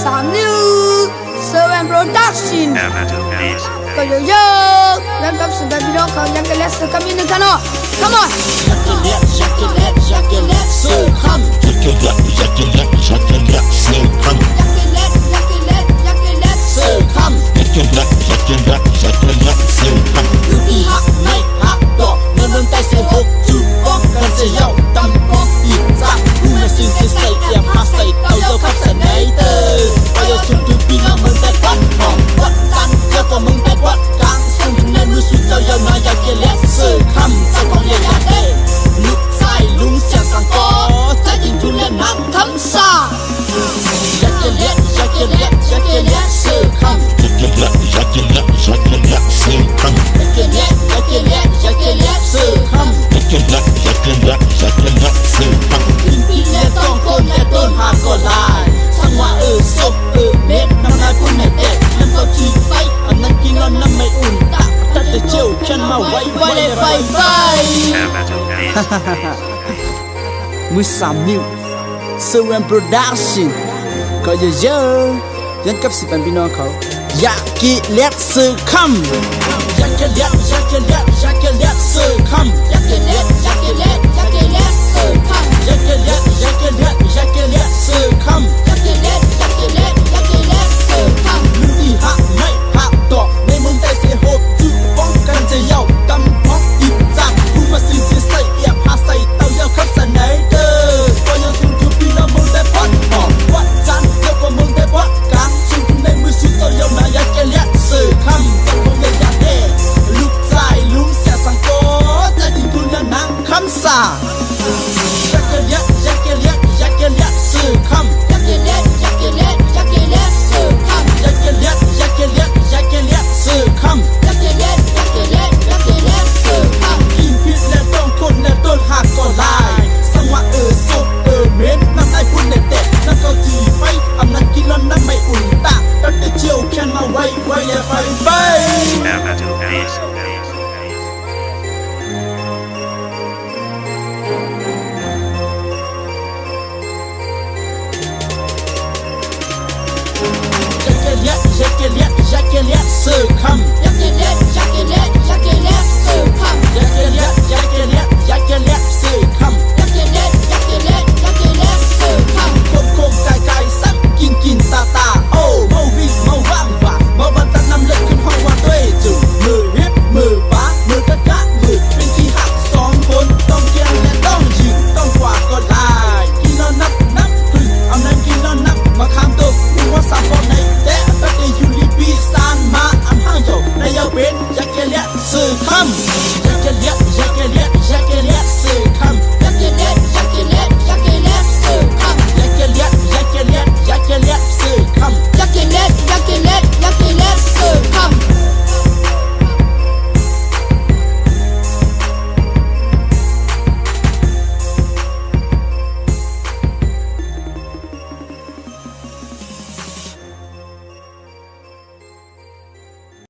Some new Seven Production ก็เยอะๆแล้วกับสุดท้ายพี่น้องเขายังกันแล้วก็มีหนึ่งกันเนาะ Come on อยากเล่นซื้อคำซื้อคำซื้อคำซื้อคำซื้อคำลูกอีหักไม่หักดอกเมื่อมึงได้เสียหกจุดป้องกันเสียเย้าตำป้องอีกจ้ากูไม่ซื้อใส่เอี่ยมมาใส่เตาเย้าขับใส่ไหนเตอไปเอาสุดดูปีน้องมึงได้วัดห้องวัดจันเยอะกว่ามึงได้วัดกลางซึ่งในมือสุดเจ้าเย้าน้อยอยากเล่นซื้อคำเจ้าของเรียนอยากได้ลูกชายลุงเสียงสังกอใจจริงทุนเล่นหนังคำซ่าอยากเล่นซื้อคำซื้อคำอยากเล่นซื้อคำซื้อคำปีและต้องคนและต้นหาก็ลายสังว่าศพเม็ดน้ำลายพุ่นในเด็กน้ำก็จีไฟอันนั้นกินนอนน้ำไม่อุ่นตาตัดแต่เจียวฉันมาไว้ในไฟมือสามนิ้วเซเว่นโปรดักชั่นก็เยอะๆยันกับสิบเป็นพี่น้องเขาอยากกิเล็กซื้อคำอยากเล็กซื้อคำอยากซื้อคำอยากเล็กซื้อคำลูกอีหักไม่หักดอกในมึงได้เสียหกจุดป้องกันจะเย้ากำพ้องอีกจังกูมาซื้อใส่เอี่ยมหาใส่เตาเย้าขับใส่ไหนเด้อก็ยังสูงทุกปีแล้วมึงได้พัดหอกวัดจันเยอะกว่ามึงได้วัดกลางซึ่งในมือสุดเจ้าเย้านาอยากเล็กซื้อคำเจ้าของเรียนอยากได้ลูกชายลุงเสียสังโกใจจริงทุนและหนังคำซ่าอยากเล็กซื้อคำอยากเล็กซื้อคำกินพิษและต้องคนและต้นหักก็ลายสังว่าศพเม้นน้ำลายพุ่นในเด็กน้ำก็จีไฟอำนั้นกินร้อนน้ำไม่อุ่นตาตัดแต่เจียวแค่มาไว้อย่าไฟอยากเล็กซื้อคำอยากเล็ก